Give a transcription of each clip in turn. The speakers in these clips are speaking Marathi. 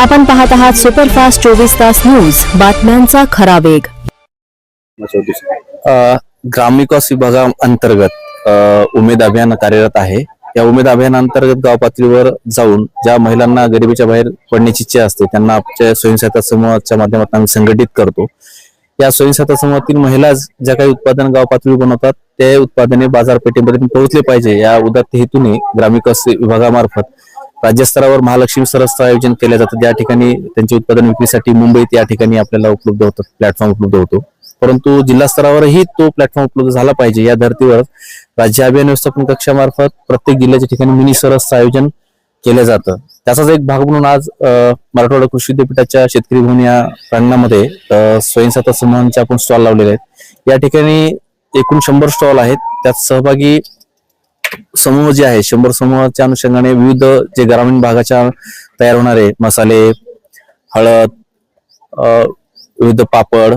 आपण पाहत आहात सुपरफास्ट 24 तास न्यूज, बातम्यांचा खरा वेग. ग्रामविकास विभागाअंतर्गत उमेद अभियान कार्यरत आहे. या उमेद अभियानाअंतर्गत गाव पातळीवर जाऊन ज्या महिलांना गरिबीच्या बाहेर पडण्याची इच्छा असते त्यांना आपल्या स्वयंसहायता समूहाच्या माध्यमातून आम्ही संघटित करतो. या स्वयंसहायता समूहातील महिला ज्या काही उत्पादन गाव पातळीवर बनवतात ते उत्पादने बाजारपेठेपर्यंत पोहोचले पाहिजे या उदात्त हेतूने ग्रामविकास विभागामार्फत राज्यस्तरावर महालक्ष्मी सरसचं आयोजन केलं जातं. त्या ठिकाणी त्यांचे उत्पादन विक्रीसाठी मुंबईत या ठिकाणी आपल्याला उपलब्ध होतं, प्लॅटफॉर्म उपलब्ध होतो. परंतु जिल्हा स्तरावरही तो प्लॅटफॉर्म उपलब्ध झाला पाहिजे या धर्तीवर राज्य अभियान व्यवस्थापन कक्षामार्फत प्रत्येक जिल्ह्याच्या ठिकाणी मिनी सरसचं आयोजन केलं जातं. त्याचाच एक भाग म्हणून आज मराठवाडा कृषी विद्यापीठाच्या शेतकरी भवन या प्रांगणामध्ये स्वयंसहायता समूहांचे आपण स्टॉल लावलेले आहेत. या ठिकाणी एकूण 100 स्टॉल आहेत. त्यात सहभागी समूह जे आहे 100 समूहाच्या अनुषंगाने विविध जे ग्रामीण भागाच्या तयार होणारे मसाले, हळद, विविध पापड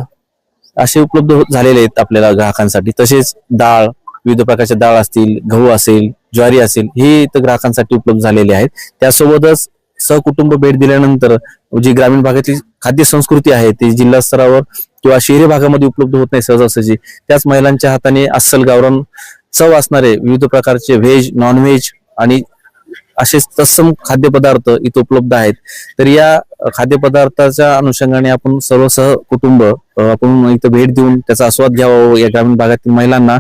असे उपलब्ध झालेले आहेत आपल्याला ग्राहकांसाठी. तसेच डाळ, विविध प्रकारच्या डाळ असतील, गहू असेल, ज्वारी असेल, हे इथं ग्राहकांसाठी उपलब्ध झालेले आहेत. त्यासोबतच सहकुटुंब भेट दिल्यानंतर जी ग्रामीण भागातली खाद्य संस्कृती आहे ती जिल्हा स्तरावर किंवा शहरी भागामध्ये उपलब्ध होत नाही सहजासहजी, त्याच महिलांच्या हाताने अस्सल गावरान चव असणारे विविध प्रकारचे व्हेज, नॉन व्हेज आणि असे तत्सम खाद्यपदार्थ इथे उपलब्ध आहेत. तर या खाद्यपदार्थाच्या अनुषंगाने आपण सर्व सहकुटुंब आपण इथं भेट देऊन त्याचा आस्वाद घ्यावा. या ग्रामीण भागातील महिलांना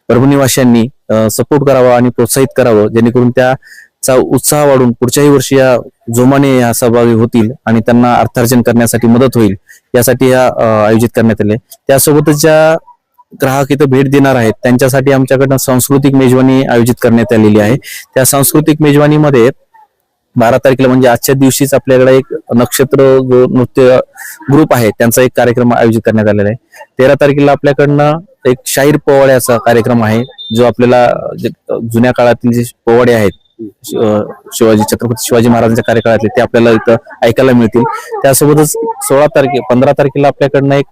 परभणीवासियांनी सपोर्ट करावा आणि प्रोत्साहित करावं, जेणेकरून त्याचा उत्साह वाढून पुढच्याही वर्षी या जोमाने या सहभागी होतील आणि त्यांना अर्थार्जन करण्यासाठी मदत होईल यासाठी या आयोजित करण्यात आले. त्यासोबतच ज्या ग्राहक इथं भेट देणार आहेत त्यांच्यासाठी आमच्याकडनं सांस्कृतिक मेजवानी आयोजित करण्यात आलेली आहे. त्या सांस्कृतिक मेजवानीमध्ये 12 तारखेला म्हणजे आजच्या दिवशीच आपल्याकडे एक नक्षत्र जो नृत्य ग्रुप आहे त्यांचा एक कार्यक्रम आयोजित करण्यात आलेला आहे. 13 तारखेला आपल्याकडनं एक शाहीर पोवाड्याचा कार्यक्रम आहे जो आपल्याला जुन्या काळातील जे पोवाडे आहेत छत्रपती शिवाजी महाराजांच्या कार्यकाळातले ते आपल्याला इथं ऐकायला मिळतील. त्यासोबतच 15 तारखेला आपल्याकडनं एक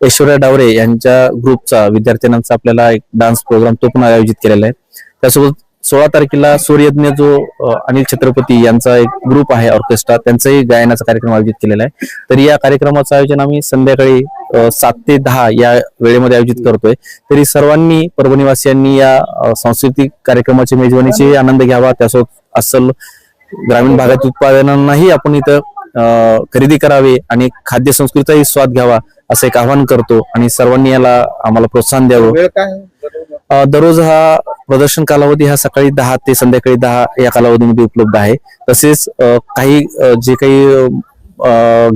ऐश्वर्या डावरे यांच्या ग्रुपचा विद्यार्थ्यांचा आपल्याला एक डान्स प्रोग्राम तो पण आयोजित केलेला आहे. त्यासोबत 16 तारखेला सूर्यज्ञ जो अनिल छत्रपती यांचा एक ग्रुप आहे ऑर्केस्ट्रा त्यांचाही गायनाचा कार्यक्रम आयोजित केलेला आहे. तर या कार्यक्रमाचं आयोजन आम्ही संध्याकाळी 7 ते 10 या वेळेमध्ये आयोजित करतोय. तरी सर्वांनी परभणीवासियांनी या सांस्कृतिक कार्यक्रमाची मेजवानीची आनंद घ्यावा. त्यासोबत अस्सल ग्रामीण भागातील उत्पादनांनाही आपण इथं खरेदी करावे आणि खाद्य संस्कृतीचाही स्वाद घ्यावा असं एक आवाहन करतो आणि सर्वांनी याला आम्हाला प्रोत्साहन द्यावं. दररोज हा प्रदर्शन कालावधी हा सकाळी 10 ते संध्याकाळी 10 या कालावधीमध्ये उपलब्ध आहे. तसेच काही जे काही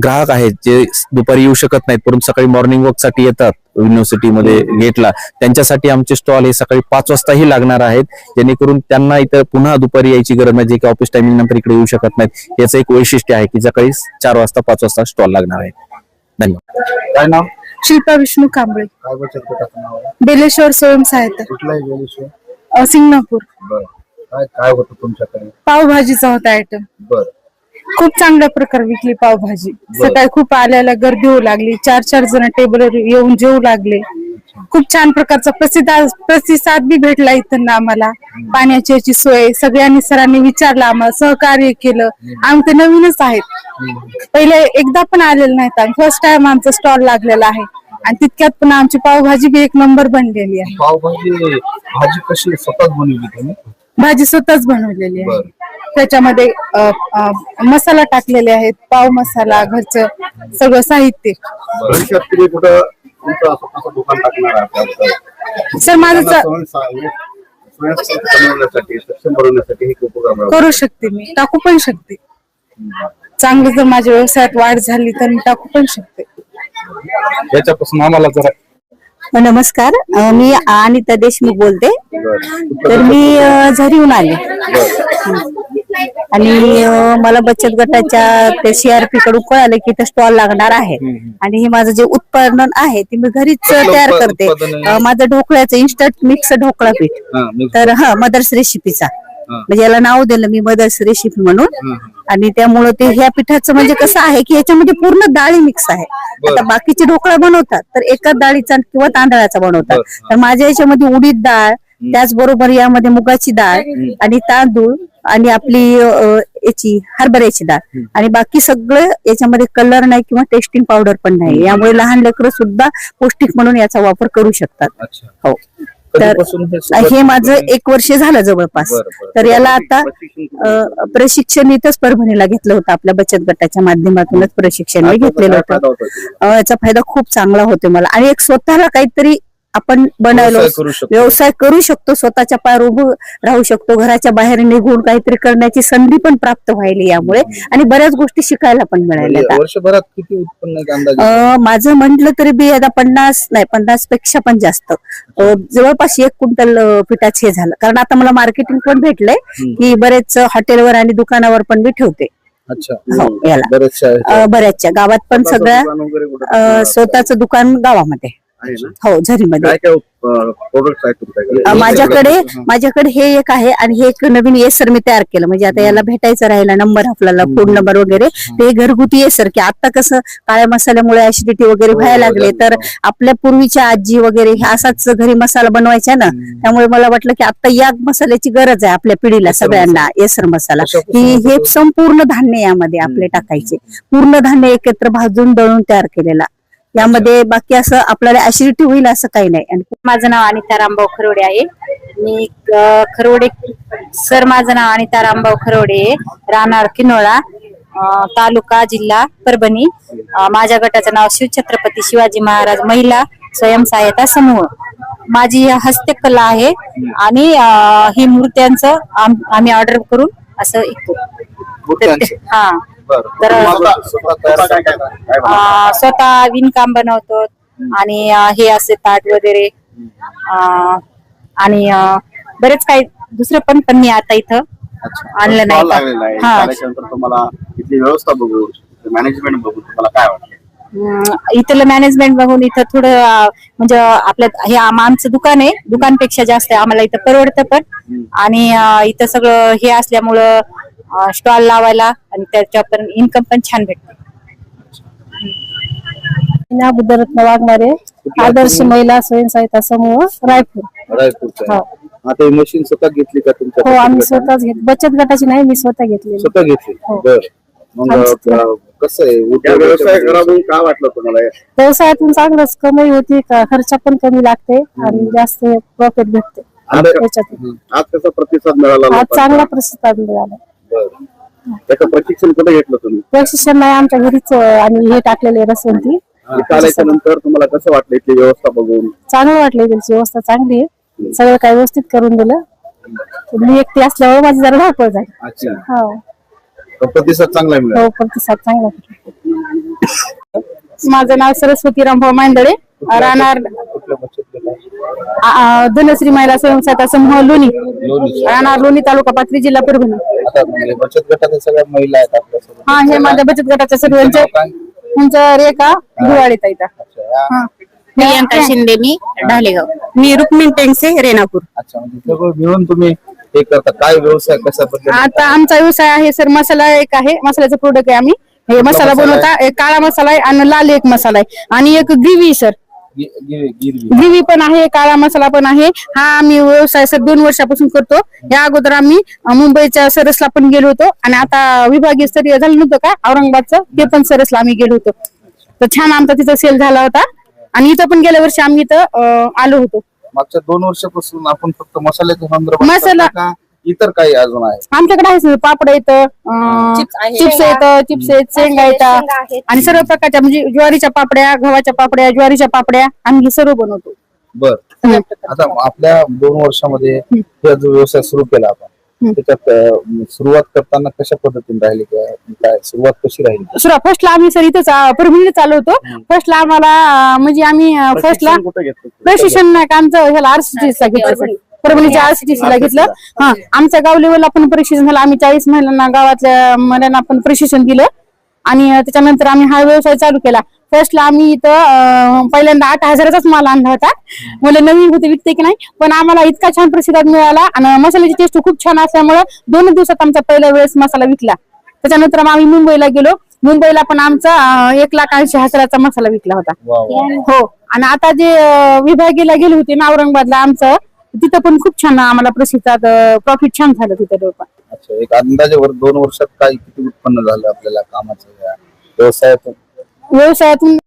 ग्राहक आहेत जे दुपारी येऊ शकत नाहीत परंतु सकाळी मॉर्निंग वॉक साठी येतात युनिव्हर्सिटीमध्ये गेटला, त्यांच्यासाठी आमचे स्टॉल हे सकाळी 5 वाजताही लागणार आहेत, जेणेकरून त्यांना इथं पुन्हा दुपारी यायची गरज नाही, जे की ऑफिस टायमिंग नंतर इकडे येऊ शकत नाहीत. याचं एक वैशिष्ट्य आहे की सकाळी 4 वाजता 5 वाजता स्टॉल लागणार आहे. धन्यवाद. काय नाव? शिल्पा विष्णू कांबळे, काय बचत गटाचं नाव आहे? बेलेश्वर स्वयंसहायता, कुठलाही बेलेश्वर? सिंगणापूर. बर. काय होतं तुमच्याकडे? पावभाजीचा होता आयटम. बर. खूप चांगल्या प्रकारे विकली पावभाजी. सकाळी खूप आल्याला गर्दी होऊ लागली, 4-4 जण टेबलवर येऊन जेवू लागले. खूप छान प्रकारचा प्रतिसाद बी भेटला इथं आम्हाला. पाण्याची याची सोय सगळ्यांनी सरांनी विचारलं, आम्हाला सहकार्य केलं. आम्ही तर नवीनच आहेत, पहिले एकदा पण आलेलं नाहीत, आम्ही फर्स्ट टाइम आमचा स्टॉल लागलेला आहे आणि तितक्यात पण आमची पावभाजी बी 1 नंबर बनलेली आहे. भाजी कशी स्वतःच बनवली तुम्ही? भाजी स्वतःच बनवलेली आहे. त्याच्यामध्ये मसाला टाकलेले आहेत, पाव मसाला, घरचं सगळं साहित्य. दुकान टाकणार आहे सर माझं बनवण्यासाठी करू शकते, मी टाकू पण शकते. चांगलं जर माझ्या व्यवसायात वाढ झाली तर मी टाकू पण शकते. याच्यापासून आम्हाला जरा. नमस्कार, मी अनिता देशमुख बोलते. तर मी झरीहून आले आणि मला बचत गटाच्या ते CRP कडून कळालं की इथे स्टॉल लागणार आहे आणि हे माझं जे उत्पादन आहे ते मी घरीच तयार करते. माझं ढोकळ्याचं इन्स्टंट मिक्स ढोकळा पीठ, तर मदर्स रेसिपीचा, म्हणजे याला नाव दिलं मी मदर्स रेसिपी म्हणून. आणि त्यामुळे ते ह्या पिठाचं म्हणजे कसं आहे की याच्यामध्ये पूर्ण डाळी मिक्स आहे. आता बाकीचे ढोकळा बनवतात तर एका डाळीचा किंवा तांदळाचा बनवतात, तर माझ्या याच्यामध्ये उडीद डाळ, त्याचबरोबर यामध्ये मुगाची डाळ आणि तांदूळ आणि आपली याची हरभऱ्याची डाळ आणि बाकी सगळं याच्यामध्ये कलर नाही किंवा टेस्टिंग पावडर पण नाही. यामुळे लहान लेकरं सुद्धा पौष्टिक म्हणून याचा वापर करू शकतात. अच्छा. हो. तर कधीपासून हे सुरुवात हे माझं केली? 1 वर्ष झालं जवळपास. बरं, बरं. तर याला आता प्रशिक्षण कुठे? प्रशिक्षण इथंच परभणीला घेतलं होतं. आपल्या बचत गटाच्या माध्यमातूनच प्रशिक्षण मी घेतलेलं काय होतं. फायदा होता तुला? याचा फायदा खूप चांगला होतो मला आणि एक स्वतःला काहीतरी आपण बनायला व्यवसाय करू शकतो. व्यवसाय करू शकतो, स्वतःच्या पायावर उभं राहू शकतो, घराच्या बाहेर निघून काहीतरी करण्याची संधी पण प्राप्त व्हायली यामुळे आणि बऱ्याच गोष्टी शिकायला पण मिळाल्या. म्हणजे वर्षभरात किती उत्पन्न आहे अंदाजे? माझं म्हटलं तरी बी आता 50 पेक्षा पण जास्त जवळपास 1 क्विंटल पिठाचे हे झालं. कारण आता मला मार्केटिंग पण भेटलंय की बरेच हॉटेलवर आणि दुकानावर पण मी ठेवते. अच्छा. हो, याला बरेचशा आहेत. बऱ्याचच्या गावात पण स्वतःचं सगळ्या दुकान वगैरे कुठं स्वतःचं दुकान गावामध्ये. आहे ना? हो, झरीमध्ये. काय काय प्रोडक्ट आहेत तुमच्याकडे? माझ्याकडे हे एक आहे आणि हे एक नवीन येसर मी तयार केलं. म्हणजे आता याला भेटायचं राहिला नंबर आपल्याला फोन नंबर वगैरे, ते घरगुती येसर की आता कसं काळ्या मसाल्यामुळे ऍसिडिटी वगैरे व्हायला लागले, तर आपल्या पूर्वीच्या आजी वगैरे असाच घरी मसाला बनवायचा ना, त्यामुळे मला वाटलं की आता या मसाल्याची गरज आहे आपल्या पिढीला सगळ्यांना. येसर मसाला हे संपूर्ण धान्य यामध्ये आपले टाकायचे, पूर्ण धान्य एकत्र भाजून दळून तयार केलेला. यामध्ये बाकी असं आपल्याला ऍसिडिटी होईल असं काही नाही. आणि माझं नाव अनिता रामभाऊ खरोडे आहे. मी खरोडे सर, माझं नाव अनिता रामभाऊ खरोडे, राहणार किनोळा, तालुका जिल्हा परभणी. माझ्या गटाचं नाव शिवछत्रपती शिवाजी महाराज महिला स्वयंसहायता समूह. माझी हस्तकला आहे आणि ही मूर्त्यांचं आम्ही ऑर्डर करून असं मूर्त्यांचं? हा. तर स्वतः विणकाम बनवतो आणि हे असे ताट वगैरे आणि बरेच काही दुसरं पण मी आता इथं आणलं नाही. हा, तुम्हाला इथली व्यवस्था बघून, मॅनेजमेंट बघून तुम्हाला काय वाटतं? इथलं मॅनेजमेंट बघून इथं थोडं म्हणजे आपल्या हे आमचं दुकान आहे, दुकानपेक्षा जास्त आम्हाला इथं परवडतं पण. आणि इथं सगळं हे असल्यामुळं स्टॉल लावायला आणि त्याच्यावर इन्कम पण छान भेटते. बुद्धरत्न वाघमारे, आदर्श महिला स्वयंसहायता समूह, रायपूर. रायपूरचा. आता ही मशीन स्वतः घेतली का तुमच्या? हो, आम्ही स्वतःच घेतली. बचत गटाची नाही, मी स्वतः घेतली. स्वतः घेतली. हो. बरं. मग कसं आहे व्यवसाय करावं काय वाटलं तुम्हाला? व्यवसायातून चांगलंच कमाई होती, खर्च पण कमी लागते आणि जास्त प्रॉफिट भेटते त्याच्यातून. आज कसा प्रतिसाद मिळाला? आज चांगला प्रतिसाद मिळाला. बरं. त्याचं प्रशिक्षण कुठे घेतलं तुम्ही? प्रशिक्षण नाही, आमच्या घरीच आणि हे टाकलेले रसवंती. इथं आल्याच्यानंतर तुम्हाला कसं वाटलं इथली व्यवस्था बघून? चांगलं वाटलं, त्यांची व्यवस्था चांगली आहे, सगळं काही व्यवस्थित करून दिलं. मी एकटी असल्यामुळे माझी जरा धावपळ झाली. अच्छा. हो, प्रतिसाद चांगला मिळाला? हो, प्रतिसाद चांगला भेटला. माझं नाव सरस्वती रामभाऊ मांदळे, राहणार धनश्री महिला स्वयंसहायता समूह लोणी, राहणार लोणी, तालुका पाथरी, जिल्हा परभणी. आता म्हणजे बचत गटाच्या सगळ्या महिला आहेत आपल्यासोबत. हा, हे माझ्या बचत गटाच्या सर्वांचे रेखा दिवाळी ताई. प्रियंका शिंदे, मी ढालेगाव. मी रुक्मिणी टेंगसे, रेणापूर. अच्छा. म्हणजे सगळं मिळून तुम्ही हे करता. काय व्यवसाय कशा पद्धतीने? आता आमचा व्यवसाय आहे सर, मसाला एक आहे, मसाल्याचं प्रोडक्ट आहे. आम्ही हे मसाला बनवता, एक काळा मसाला आहे आणि लाल एक मसाला आहे आणि एक ग्रेव्ही सर, गिरवी. ग्रेव्ही पण आहे, काळा मसाला पण आहे. हा आम्ही व्यवसाय सर 2 वर्षापासून करतो. या अगोदर आम्ही मुंबईच्या सरसला पण गेलो होतो आणि आता विभागीय स्तरीय झालं नव्हतं का औरंगाबादचं, ते पण सरसला आम्ही गेलो होतो. तर छान आमचा तिथं सेल झाला होता आणि इथं पण गेल्या वर्षी आम्ही इथं आलो होतो. मागच्या 2 वर्षापासून आपण फक्त मसाल्याच्या संदर्भात मसाला- करता का इतर काही अजून आहे? आमच्याकडे आहे पापड येतं, चिप्स येतं, चिप्स आहेत, शेंगा येतात आणि सर्व प्रकारच्या म्हणजे ज्वारीच्या पापड्या, गव्हाच्या पापड्या, ज्वारीच्या पापड्या आम्ही हे सर्व बनवतो. बर. आता आपल्या 2 वर्षामध्ये हा जो व्यवसाय सुरू केला आपण, त्याच्यात सुरुवात करताना कशा पद्धतीने राहिली, काय सुरुवात कशी राहिली? फर्स्टला आम्ही सर इथंच परभणीला चालू होतो. फर्स्टला आम्हाला म्हणजे आम्ही फर्स्टला कुठे घेतलं? प्रशिक्षण नाही का आमचं ह्याला RCTC ला घेतलं, परभणीच्या RCTC ला घेतलं. हा, आमच्या गाव लेवलला पण प्रशिक्षण झालं. आम्ही 40 महिलांना, गावातल्या महिलांना पण प्रशिक्षण दिलं आणि त्याच्यानंतर आम्ही हा व्यवसाय चालू केला. फर्स्टला आम्ही इथं पहिल्यांदा 8,000चाच माल आणला होता. मला नवीन होते, विकते की नाही, पण आम्हाला इतका छान प्रतिसाद मिळाला आणि मसाल्याची टेस्ट खूप छान असल्यामुळे 2 दिवसात आमचा पहिल्या वेळेस मसाला विकला. त्याच्यानंतर आम्ही मुंबईला गेलो. मुंबईला पण आमचा 1,80,000चा मसाला विकला होता. हो, आणि आता जे विभागीला गेले होते ना औरंगाबादला, आमचं तिथं पण खूप छान आम्हाला प्रसिद्धात प्रॉफिट छान झालं तिथं पण. अच्छा, एक अंदाजे 2 वर्षात काय किती उत्पन्न झालं आपल्याला कामाचं या व्यवसायातून? व्यवसायातून